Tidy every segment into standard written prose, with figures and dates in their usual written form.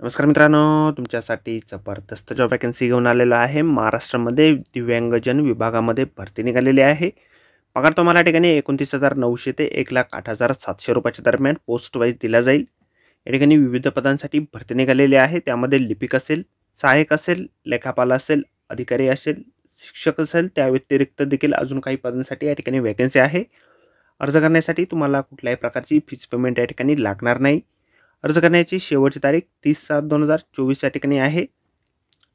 नमस्कार मित्रांनो, तुमच्यासाठी जबरदस्त जॉब वॅकन्सी घेऊन आलेलो आहे। महाराष्ट्रामध्ये दिव्यांगजन विभागामध्ये भरती निघालेली आहे। पगार तुम्हाला या ठिकाणी 29,900 ते 1,08,700 रुपयाच्या दरम्यान पोस्ट वाईज दिला जाईल। या ठिकाणी विविध पदांसाठी भरती निघालेली आहे। त्यामध्ये लिपिक असेल, सहाय्यक असेल, लेखापाल असेल, अधिकारी असेल, शिक्षक असेल, त्या व्यतिरिक्त देखील अजून काही पदांसाठी या ठिकाणी वॅकन्सी आहे। अर्ज करण्यासाठी तुम्हाला कुठल्याही प्रकारची फीस पेमेंट या ठिकाणी लागणार नाही। अर्ज करण्याची शेवटची तारीख 30/7/2024 या ठिकाणी आहे।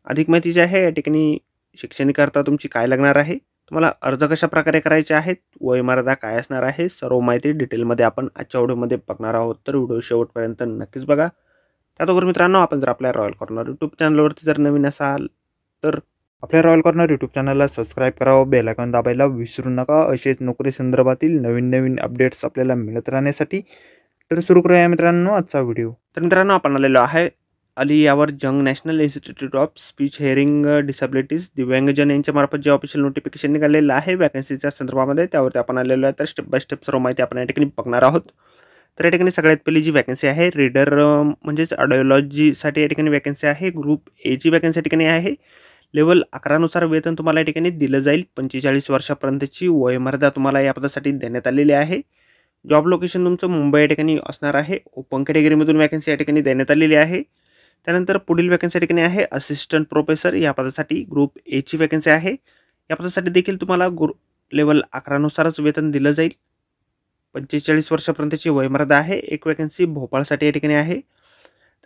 अधिक माहिती जी आहे या ठिकाणी शैक्षणिक अर्हता तुमची काय लागणार आहे, तुम्हाला अर्ज कशा प्रकारे करायचे आहेत, वयोमर्यादा काय असणार आहे, सर्व माहिती डिटेलमध्ये आपण आजच्या व्हिडिओमध्ये बघणार आहोत। तर व्हिडिओ शेवटपर्यंत नक्कीच बघा। त्याचबरोबर मित्रांनो, आपण जर आपल्या रॉयल कॉर्नर यूट्यूब चॅनलवरती जर नवीन असाल तर आपल्या रॉयल कॉर्नर यूट्यूब चॅनलला सबस्क्राईब करावं, बेल आयकॉन दाबायला विसरू नका। असेच नोकरी संदर्भातील नवीन अपडेट्स आपल्याला मिळत राहण्यासाठी। तर सुरू करूया मित्रांनो आजचा व्हिडिओ। तर मित्रांनो, आपण आलेलो आहे Ali Yavar Jung national institute of speech hearing disabilities दिव्यांगजन यांच्या मार्फत जे ऑफिशियल नोटिफिकेशन निघालेलं आहे वॅकन्सीच्या संदर्भामध्ये, त्यावरती आपण आलेलो आहे। तर स्टेप बाय स्टेप सर्व माहिती आपण या ठिकाणी बघणार आहोत। तर या ठिकाणी सगळ्यात पहिली जी वॅकन्सी आहे रीडर म्हणजेच ऑडिओलॉजीसाठी या ठिकाणी वॅकन्सी आहे। ग्रुप ए ची वॅकन्सी या ठिकाणी आहे। लेवल 11 नुसार वेतन तुम्हाला या ठिकाणी दिलं जाईल। 45 वर्षापर्यंतची वयोमर्यादा तुम्हाला या पदासाठी देण्यात आलेली आहे। जॉब लोकेशन तुमचं मुंबई या ठिकाणी असणार आहे। ओपन कॅटेगरीमधून वॅकन्सी या ठिकाणी देण्यात आलेली आहे। त्यानंतर पुढील वॅकन्सी या ठिकाणी आहे असिस्टंट प्रोफेसर या पदासाठी ग्रुप ए ची वॅकन्सी आहे। या पदासाठी देखील तुम्हाला लेवल 11 नुसारच वेतन दिलं जाईल। 45 वर्षापर्यंतची वयोमर्यादा आहे। एक वॅकन्सी भोपाळसाठी या ठिकाणी आहे।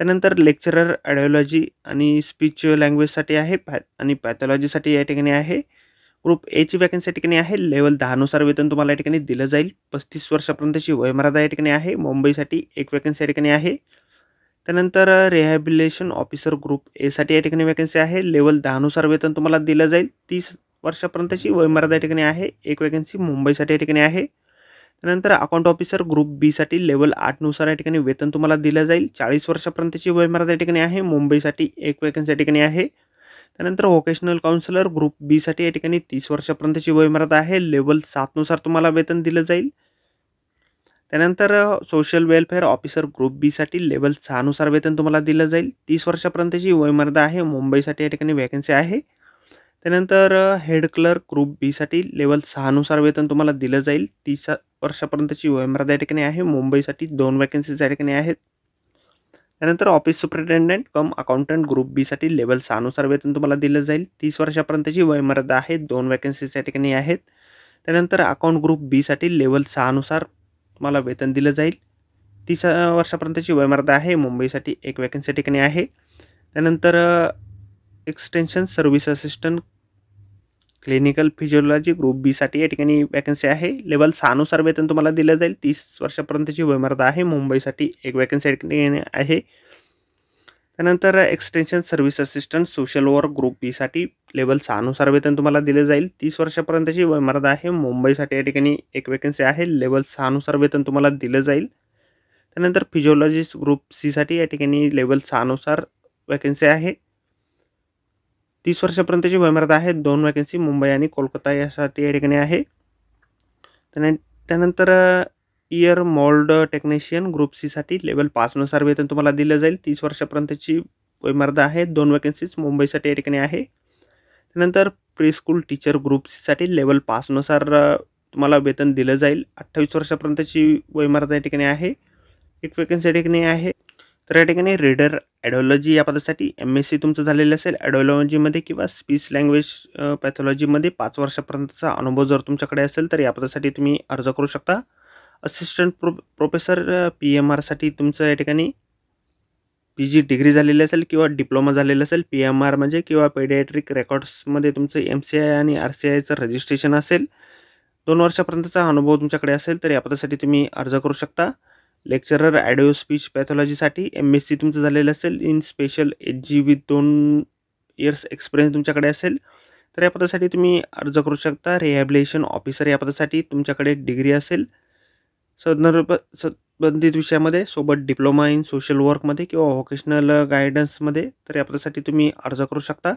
त्यानंतर लेक्चरर ऑडिओलॉजी आणि स्पीच लँग्वेजसाठी आहे आणि पॅथॉलॉजीसाठी या ठिकाणी आहे। ग्रुप ए ची वॅकन्सी या ठिकाणी आहे। लेवल 10 नुसार वेतन तुम्हाला या ठिकाणी दिलं जाईल। 35 वर्षापर्यंतची वयोमर्यादा या ठिकाणी आहे। मुंबईसाठी एक वॅकन्सी या ठिकाणी आहे। त्यानंतर रिहॅबिलिटेशन ऑफिसर ग्रुप ए साठी या ठिकाणी वॅकन्सी आहे। लेवल 10 नुसार वेतन तुम्हाला दिलं जाईल। 30 वर्षापर्यंतची वयोमर्यादा या ठिकाणी आहे। एक वॅकन्सी मुंबईसाठी या ठिकाणी आहे। त्यानंतर अकाउंट ऑफिसर ग्रुप बी साठी लेवल 8 नुसार या ठिकाणी वेतन तुम्हाला दिलं जाईल। 40 वर्षापर्यंतची वयोमर्यादा या ठिकाणी आहे। मुंबईसाठी एक वॅकन्सी या ठिकाणी आहे। त्यानंतर व्होकेशनल काउन्सिलर ग्रुप बी साठी या ठिकाणी 30 वर्षापर्यंतची वयोमर्यादा आहे। लेवल 7 नुसार तुम्हाला वेतन दिलं जाईल। त्यानंतर social welfare officer group B साठी लेवल 6 नुसार वेतन तुम्हाला दिलं जाईल। 30 वर्षापर्यंतची वयोमर्यादा आहे। मुंबईसाठी या ठिकाणी वॅकन्सी आहे। त्यानंतर हेड क्लर्क ग्रुप बी साठी लेवल 6 नुसार वेतन तुम्हाला दिलं जाईल। 30 वर्षापर्यंतची वयोमर्यादा या ठिकाणी आहे। मुंबईसाठी 2 वॅकन्सीज या ठिकाणी आहेत। त्यानंतर ऑफिस सुपरिटेंडेंट कम अकाउंटंट ग्रुप बी साठी लेवल 6 नुसार वेतन तुम्हाला दिलं जाईल। 30 वर्षापर्यंतची वयोमर्यादा आहे। 2 वॅकन्सीज या ठिकाणी आहेत। त्यानंतर अकाउंट ग्रुप बी साठी लेवल 6 नुसार तुम्हाला वेतन दिलं जाईल। 30 वर्षापर्यंतची वयोमर्यादा आहे। मुंबईसाठी एक वॅकन्सी या ठिकाणी आहे। त्यानंतर extension service assistant clinical physiology group B साठी या ठिकाणी वॅकन्सी आहे। लेवल 6 नुसार वेतन तुम्हाला दिलं जाईल। 30 वर्षापर्यंतची वयोमर्यादा आहे। मुंबईसाठी एक वॅकन्सी या ठिकाणी आहे। त्यानंतर extension service assistant social work group B साठी लेवल 6 नुसार वेतन तुम्हाला दिलं जाईल। 30 वर्षापर्यंतची वयोमर्यादा आहे। मुंबईसाठी या ठिकाणी एक वॅकन्सी आहे। लेवल 6 नुसार वेतन तुम्हाला दिलं जाईल। त्यानंतर फिजिओलॉजिस्ट ग्रुप सी साठी या ठिकाणी लेवल 6 नुसार वॅकन्सी आहे। 30 वर्षापर्यंतची वयोमर्यादा आहे। 2 वॅकन्सी मुंबई आणि कोलकाता यासाठी या ठिकाणी आहे। त्यानंतर ear mould technician group C साठी लेवल 5 नुसार वेतन तुम्हाला दिलं जाईल। 30 वर्षापर्यंतची वयोमर्यादा आहे। 2 वॅकन्सीज मुंबईसाठी या ठिकाणी आहे। त्यानंतर pre school teacher group C साठी लेवल 5 नुसार तुम्हाला वेतन दिलं जाईल। 28 वर्षापर्यंतची वयोमर्यादा या ठिकाणी आहे। एक वॅकन्सी या ठिकाणी आहे। तर या ठिकाणी रीडर ऑडिओलॉजी या पदासाठी MSc तुमचं झालेलं असेल ऑडिओलॉजीमध्ये किंवा स्पीच लँग्वेज पॅथॉलॉजीमध्ये 5 वर्षापर्यंतचा अनुभव जर तुमच्याकडे असेल तर या पदासाठी तुम्ही अर्ज करू शकता। असिस्टंट प्रोफेसर PMR साठी तुमचं या ठिकाणी PG डिग्री झालेली असेल किंवा डिप्लोमा झालेला असेल। PMR म्हणजे किंवा पेडियाट्रिक रेकॉर्ड्समध्ये तुमचं MCI आणि RCIचं रजिस्ट्रेशन असेल। 2 वर्षापर्यंतचा अनुभव तुमच्याकडे असेल तर या पदासाठी तुम्ही अर्ज करू शकता। लेक्चरर ऑडिओ स्पीच पॅथॉलॉजीसाठी MSc तुमचं झालेलं असेल in special HG with 2 years experience तुमच्याकडे असेल तर या पदासाठी तुम्ही अर्ज करू शकता। रिहॅबिलिटेशन ऑफिसर या पदासाठी तुमच्याकडे डिग्री असेल संबंधित विषयामध्ये सोबत डिप्लोमा इन सोशल वर्कमध्ये किंवा व्होकेशनल गायडन्समध्ये तर या पदासाठी तुम्ही अर्ज करू शकता।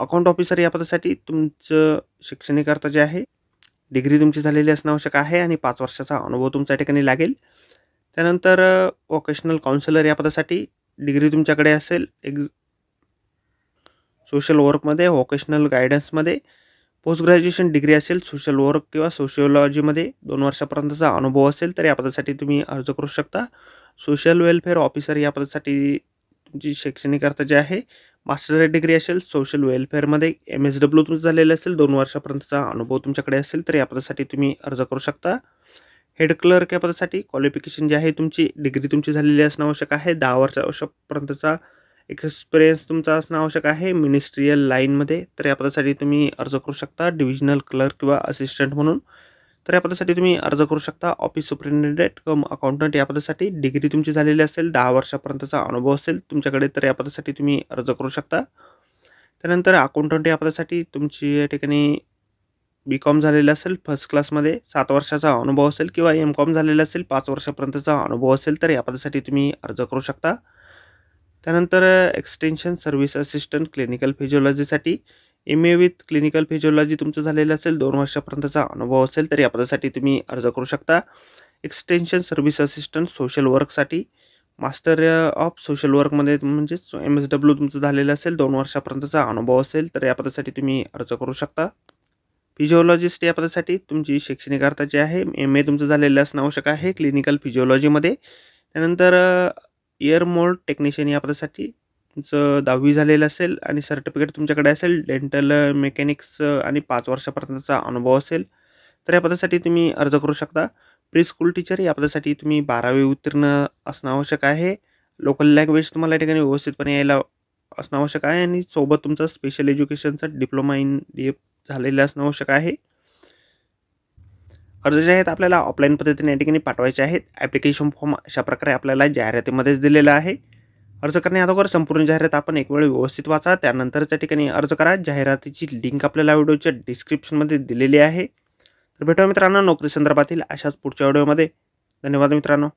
अकाउंट ऑफिसर या पदासाठी तुमचं शैक्षणिक अर्हता जे आहे डिग्री तुमची झालेली असणं आवश्यक आहे आणि 5 वर्षाचा अनुभव तुमच्या ठिकाणी लागेल। त्यानंतर व्होकेशनल काउन्सिलर या पदासाठी डिग्री तुमच्याकडे असेल सोशल वर्कमध्ये, व्होकेशनल गायडन्समध्ये, पोस्ट ग्रॅज्युएशन डिग्री असेल सोशल वर्क किंवा सोशिओलॉजीमध्ये 2 वर्षापर्यंतचा अनुभव असेल तर या पदासाठी तुम्ही अर्ज करू शकता. सोशल वेलफेअर ऑफिसर या पदासाठी तुमची शैक्षणिक अर्हता जी आहे मास्टर डिग्री असेल सोशल वेलफेअरमध्ये, MSW तुमचं झालेलं असेल, 2 वर्षापर्यंतचा अनुभव तुमच्याकडे असेल तर या पदासाठी तुम्ही अर्ज करू शकता. हेड क्लर्क या पदासाठी क्वालिफिकेशन जे आहे तुमची डिग्री तुमची झालेली असणं आवश्यक आहे. 10 वर्षापर्यंतचा एक्सपिरियन्स तुमचा असणं आवश्यक आहे मिनिस्ट्रियल लाईनमध्ये तर या पदासाठी तुम्ही अर्ज करू शकता. डिव्हिजनल क्लर्क किंवा असिस्टंट म्हणून तर या पदासाठी तुम्ही अर्ज करू शकता. ऑफिस सुपरिटेंडेंट कम अकाउंटंट या पदासाठी डिग्री तुमची झालेली असेल, 10 वर्षापर्यंतचा अनुभव असेल तुमच्याकडे तर या पदासाठी तुम्ही अर्ज करू शकता. त्यानंतर अकाउंटंट या पदासाठी तुमची या ठिकाणी BCom झालेलं असेल फर्स्ट क्लासमध्ये, 7 वर्षाचा अनुभव असेल किंवा MCom झालेला असेल 5 वर्षापर्यंतचा अनुभव असेल तर या पदासाठी तुम्ही अर्ज करू शकता. त्यानंतर एक्सटेन्शन सर्व्हिस असिस्टंट क्लिनिकल फिजिओलॉजीसाठी MA विथ क्लिनिकल फिजिओलॉजी तुमचं झालेलं असेल, 2 वर्षापर्यंतचा अनुभव असेल तर या पदासाठी तुम्ही अर्ज करू शकता. एक्सटेन्शन सर्व्हिस असिस्टंट सोशल वर्कसाठी मास्टर ऑफ सोशल वर्कमध्ये म्हणजेच MSW तुमचं झालेलं असेल, 2 वर्षापर्यंतचा अनुभव असेल तर या पदासाठी तुम्ही अर्ज करू शकता. फिजिओलॉजिस्ट या पदासाठी तुमची शैक्षणिक अर्हता जी आहे MA तुमचं झालेलं असणं आवश्यक आहे क्लिनिकल फिजिओलॉजीमध्ये. त्यानंतर इयर मोल्ड टेक्निशियन या पदासाठी तुमचं 10वी झालेलं असेल आणि सर्टिफिकेट तुमच्याकडे असेल डेंटल मेकॅनिक्स आणि 5 वर्षापर्यंतचा अनुभव असेल तर या पदासाठी तुम्ही अर्ज करू शकता. प्री स्कूल टीचर या पदासाठी तुम्ही 12वी उत्तीर्ण असणं आवश्यक आहे. लोकल लँग्वेज तुम्हाला या ठिकाणी व्यवस्थितपणे यायला असणं आवश्यक आहे आणि सोबत तुमचं स्पेशल एज्युकेशनचा डिप्लोमा इन DF झालेलं असणं आवश्यक आहे. अर्ज जे आहेत आपल्याला ऑफलाईन पद्धतीने या ठिकाणी पाठवायचे आहेत. ॲप्लिकेशन फॉर्म अशा प्रकारे आपल्याला जाहिरातीमध्येच दिलेला आहे. अर्ज करण्याअगोदर संपूर्ण जाहिरात आपण एक वेळ व्यवस्थित वाचा, त्यानंतरच्या ठिकाणी अर्ज करा. जाहिरातीची लिंक आपल्याला व्हिडिओच्या डिस्क्रिप्शनमध्ये दिलेली आहे. तर भेटूया मित्रांनो नोकरी संदर्भातील अशाच पुढच्या व्हिडिओमध्ये. धन्यवाद मित्रांनो.